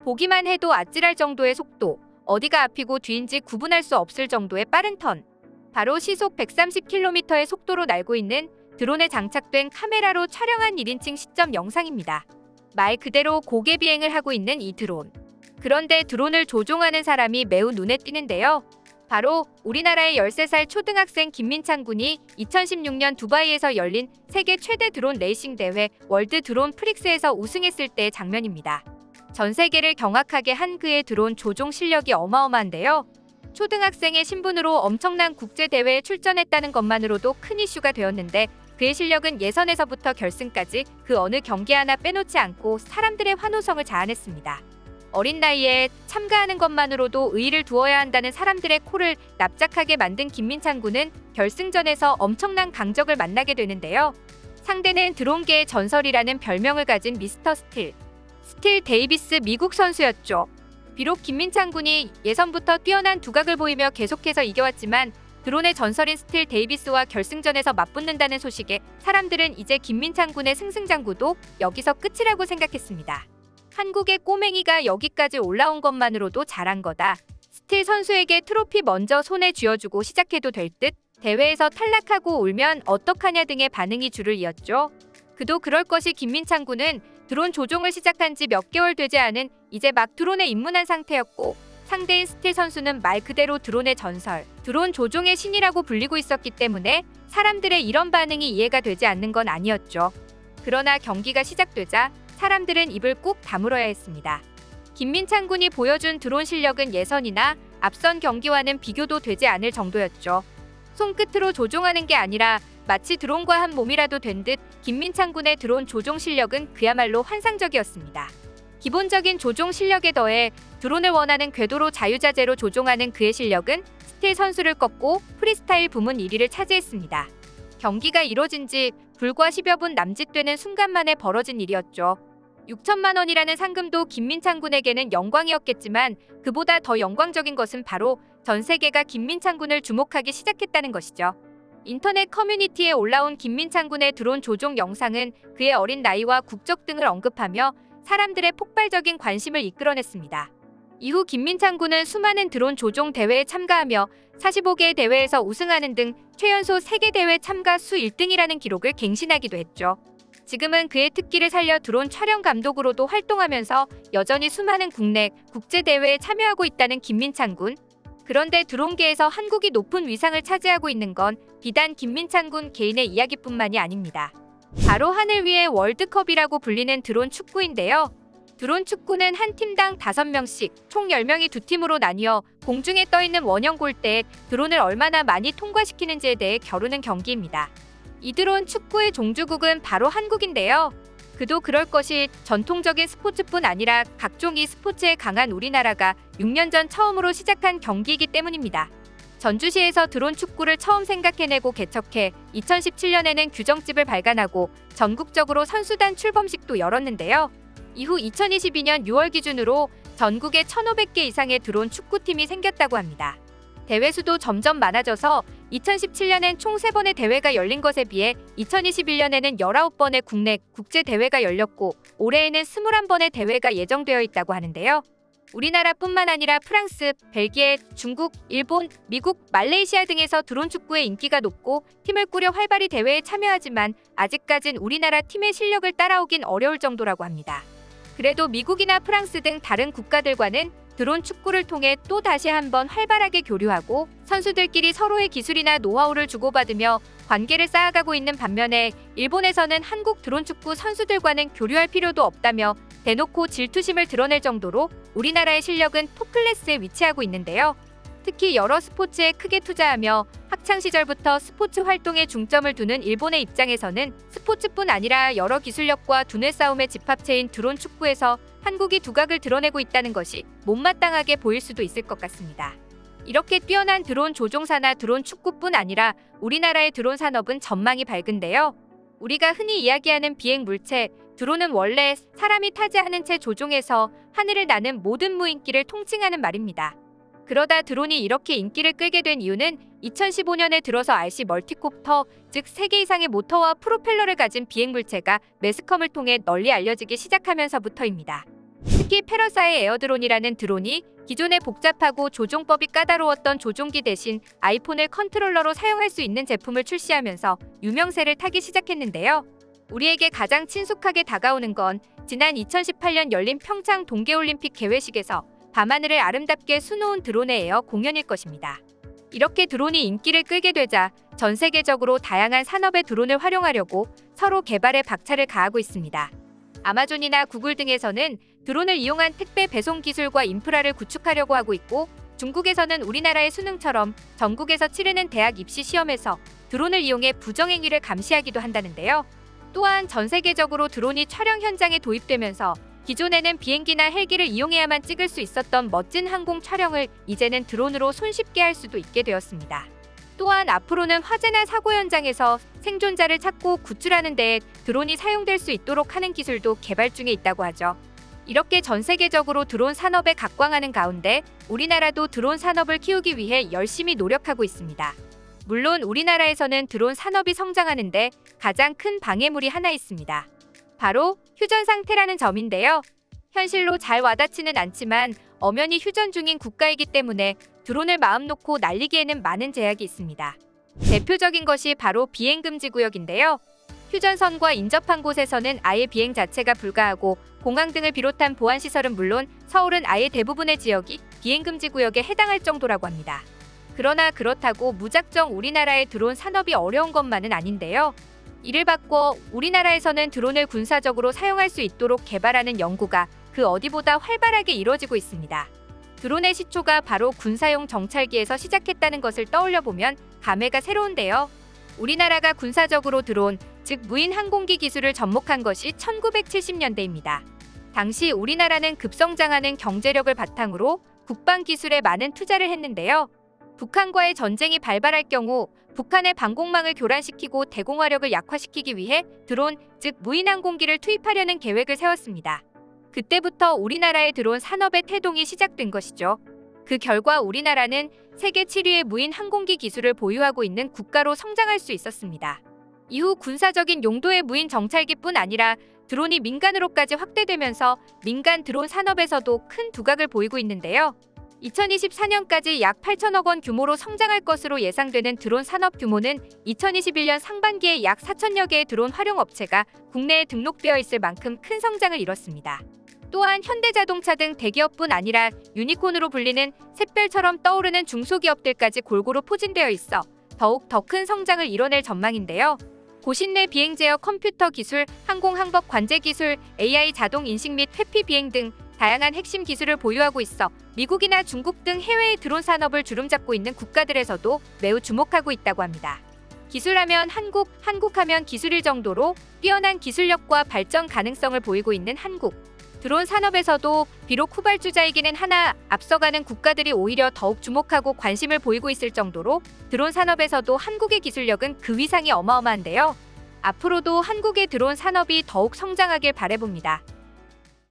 보기만 해도 아찔할 정도의 속도, 어디가 앞이고 뒤인지 구분할 수 없을 정도의 빠른 턴. 바로 시속 130km의 속도로 날고 있는 드론에 장착된 카메라로 촬영한 1인칭 시점 영상입니다. 말 그대로 고개 비행을 하고 있는 이 드론. 그런데 드론을 조종하는 사람이 매우 눈에 띄는데요. 바로 우리나라의 13살 초등학생 김민찬 군이 2016년 두바이에서 열린 세계 최대 드론 레이싱 대회 월드 드론 프릭스에서 우승했을 때의 장면입니다. 전 세계를 경악하게 한 그의 드론 조종 실력이 어마어마한데요. 초등학생의 신분으로 엄청난 국제대회에 출전했다는 것만으로도 큰 이슈가 되었는데 그의 실력은 예선에서부터 결승까지 그 어느 경기 하나 빼놓지 않고 사람들의 환호성을 자아냈습니다. 어린 나이에 참가하는 것만으로도 의의를 두어야 한다는 사람들의 코를 납작하게 만든 김민찬 군은 결승전에서 엄청난 강적을 만나게 되는데요. 상대는 드론계의 전설이라는 별명을 가진 미스터 스틸 데이비스 미국 선수였죠. 비록 김민찬 군이 예선부터 뛰어난 두각을 보이며 계속해서 이겨왔지만 드론의 전설인 스틸 데이비스와 결승전에서 맞붙는다는 소식에 사람들은 이제 김민찬 군의 승승장구도 여기서 끝이라고 생각했습니다. 한국의 꼬맹이가 여기까지 올라온 것만으로도 잘한 거다. 스틸 선수에게 트로피 먼저 손에 쥐어주고 시작해도 될 듯, 대회에서 탈락하고 울면 어떡하냐 등의 반응이 줄을 이었죠. 그도 그럴 것이 김민찬 군은 드론 조종을 시작한 지 몇 개월 되지 않은 이제 막 드론에 입문한 상태였고 상대인 스틸 선수는 말 그대로 드론의 전설, 드론 조종의 신이라고 불리고 있었기 때문에 사람들의 이런 반응이 이해가 되지 않는 건 아니었죠. 그러나 경기가 시작되자 사람들은 입을 꾹 다물어야 했습니다. 김민찬 군이 보여준 드론 실력은 예선이나 앞선 경기와는 비교도 되지 않을 정도였죠. 손끝으로 조종하는 게 아니라 마치 드론과 한 몸이라도 된 듯 김민찬 군의 드론 조종 실력은 그야말로 환상적이었습니다. 기본적인 조종 실력에 더해 드론을 원하는 궤도로 자유자재로 조종하는 그의 실력은 스틸 선수를 꺾고 프리스타일 부문 1위를 차지했습니다. 경기가 이뤄진 지 불과 10여 분 남짓되는 순간만에 벌어진 일이었죠. 6천만 원이라는 상금도 김민찬 군에게는 영광이었겠지만 그보다 더 영광적인 것은 바로 전 세계가 김민찬 군을 주목하기 시작했다는 것이죠. 인터넷 커뮤니티에 올라온 김민찬 군의 드론 조종 영상은 그의 어린 나이와 국적 등을 언급하며 사람들의 폭발적인 관심을 이끌어냈습니다. 이후 김민찬 군은 수많은 드론 조종 대회에 참가하며 45개의 대회에서 우승하는 등 최연소 세계 대회 참가 수 1등이라는 기록을 갱신하기도 했죠. 지금은 그의 특기를 살려 드론 촬영 감독으로도 활동하면서 여전히 수많은 국내, 국제 대회에 참여하고 있다는 김민찬 군. 그런데 드론계에서 한국이 높은 위상을 차지하고 있는 건 비단 김민찬 군 개인의 이야기뿐만이 아닙니다. 바로 하늘 위의 월드컵이라고 불리는 드론 축구인데요. 드론 축구는 한 팀당 5명씩 총 10명이 두 팀으로 나뉘어 공중에 떠있는 원형 골대에 드론을 얼마나 많이 통과시키는지에 대해 겨루는 경기입니다. 이 드론 축구의 종주국은 바로 한국인데요. 그도 그럴 것이 전통적인 스포츠뿐 아니라 각종 e스포츠에 강한 우리나라가 6년 전 처음으로 시작한 경기이기 때문입니다. 전주시에서 드론 축구를 처음 생각해내고 개척해 2017년에는 규정집을 발간하고 전국적으로 선수단 출범식도 열었는데요. 이후 2022년 6월 기준으로 전국에 1,500개 이상의 드론 축구팀이 생겼다고 합니다. 대회 수도 점점 많아져서 2017년엔 총 3번의 대회가 열린 것에 비해 2021년에는 19번의 국내, 국제 대회가 열렸고 올해에는 21번의 대회가 예정되어 있다고 하는데요. 우리나라뿐만 아니라 프랑스, 벨기에, 중국, 일본, 미국, 말레이시아 등에서 드론 축구의 인기가 높고 팀을 꾸려 활발히 대회에 참여하지만 아직까진 우리나라 팀의 실력을 따라오긴 어려울 정도라고 합니다. 그래도 미국이나 프랑스 등 다른 국가들과는 드론 축구를 통해 또 다시 한번 활발하게 교류하고 선수들끼리 서로의 기술이나 노하우를 주고받으며 관계를 쌓아가고 있는 반면에 일본에서는 한국 드론 축구 선수들과는 교류할 필요도 없다며 대놓고 질투심을 드러낼 정도로 우리나라의 실력은 톱클래스에 위치하고 있는데요. 특히 여러 스포츠에 크게 투자하며 학창시절부터 스포츠 활동에 중점을 두는 일본의 입장에서는 스포츠뿐 아니라 여러 기술력과 두뇌 싸움의 집합체인 드론 축구에서 한국이 두각을 드러내고 있다는 것이 못마땅하게 보일 수도 있을 것 같습니다. 이렇게 뛰어난 드론 조종사나 드론 축구뿐 아니라 우리나라의 드론 산업은 전망이 밝은데요. 우리가 흔히 이야기하는 비행 물체, 드론은 원래 사람이 타지 않은 채 조종해서 하늘을 나는 모든 무인기를 통칭하는 말입니다. 그러다 드론이 이렇게 인기를 끌게 된 이유는 2015년에 들어서 RC 멀티콥터, 즉 3개 이상의 모터와 프로펠러를 가진 비행 물체가 매스컴을 통해 널리 알려지기 시작하면서부터입니다. 특히 패러사의 에어드론이라는 드론이 기존의 복잡하고 조종법이 까다로웠던 조종기 대신 아이폰을 컨트롤러로 사용할 수 있는 제품을 출시하면서 유명세를 타기 시작했는데요. 우리에게 가장 친숙하게 다가오는 건 지난 2018년 열린 평창 동계올림픽 개회식에서 밤하늘을 아름답게 수놓은 드론의 에어 공연일 것입니다. 이렇게 드론이 인기를 끌게 되자 전 세계적으로 다양한 산업의 드론을 활용하려고 서로 개발에 박차를 가하고 있습니다. 아마존이나 구글 등에서는 드론을 이용한 택배 배송 기술과 인프라를 구축하려고 하고 있고, 중국에서는 우리나라의 수능처럼 전국에서 치르는 대학 입시 시험에서 드론을 이용해 부정행위를 감시하기도 한다는데요. 또한 전 세계적으로 드론이 촬영 현장에 도입되면서 기존에는 비행기나 헬기를 이용해야만 찍을 수 있었던 멋진 항공 촬영을 이제는 드론으로 손쉽게 할 수도 있게 되었습니다. 또한 앞으로는 화재나 사고 현장에서 생존자를 찾고 구출하는 데에 드론이 사용될 수 있도록 하는 기술도 개발 중에 있다고 하죠. 이렇게 전 세계적으로 드론 산업에 각광하는 가운데 우리나라도 드론 산업을 키우기 위해 열심히 노력하고 있습니다. 물론 우리나라에서는 드론 산업이 성장하는데 가장 큰 방해물이 하나 있습니다. 바로 휴전 상태라는 점인데요. 현실로 잘 와닿지는 않지만 엄연히 휴전 중인 국가이기 때문에 드론을 마음 놓고 날리기에는 많은 제약이 있습니다. 대표적인 것이 바로 비행금지 구역인데요. 휴전선과 인접한 곳에서는 아예 비행 자체가 불가하고 공항 등을 비롯한 보안시설은 물론 서울은 아예 대부분의 지역이 비행금지 구역에 해당할 정도라고 합니다. 그러나 그렇다고 무작정 우리나라의 드론 산업이 어려운 것만은 아닌데요. 이를 바꿔 우리나라에서는 드론을 군사적으로 사용할 수 있도록 개발하는 연구가 그 어디보다 활발하게 이루어지고 있습니다. 드론의 시초가 바로 군사용 정찰기에서 시작했다는 것을 떠올려보면 감회가 새로운데요. 우리나라가 군사적으로 드론, 즉 무인 항공기 기술을 접목한 것이 1970년대입니다. 당시 우리나라는 급성장하는 경제력을 바탕으로 국방 기술에 많은 투자를 했는데요. 북한과의 전쟁이 발발할 경우 북한의 방공망을 교란시키고 대공화력을 약화시키기 위해 드론, 즉 무인 항공기를 투입하려는 계획을 세웠습니다. 그때부터 우리나라의 드론 산업의 태동이 시작된 것이죠. 그 결과 우리나라는 세계 7위의 무인 항공기 기술을 보유하고 있는 국가로 성장할 수 있었습니다. 이후 군사적인 용도의 무인 정찰기뿐 아니라 드론이 민간으로까지 확대되면서 민간 드론 산업에서도 큰 두각을 보이고 있는데요. 2024년까지 약 8천억 원 규모로 성장할 것으로 예상되는 드론 산업 규모는 2021년 상반기에 약 4천여 개의 드론 활용 업체가 국내에 등록되어 있을 만큼 큰 성장을 이뤘습니다. 또한 현대자동차 등 대기업뿐 아니라 유니콘으로 불리는 샛별처럼 떠오르는 중소기업들까지 골고루 포진되어 있어 더욱 더 큰 성장을 이뤄낼 전망인데요. 고신 내 비행 제어 컴퓨터 기술, 항공 항법 관제 기술, AI 자동 인식 및 회피 비행 등 다양한 핵심 기술을 보유하고 있어 미국이나 중국 등 해외의 드론 산업을 주름잡고 있는 국가들에서도 매우 주목하고 있다고 합니다. 기술하면 한국, 한국하면 기술일 정도로 뛰어난 기술력과 발전 가능성을 보이고 있는 한국. 드론 산업에서도 비록 후발주자이기는 하나 앞서가는 국가들이 오히려 더욱 주목하고 관심을 보이고 있을 정도로 드론 산업에서도 한국의 기술력은 그 위상이 어마어마한데요. 앞으로도 한국의 드론 산업이 더욱 성장하길 바라봅니다.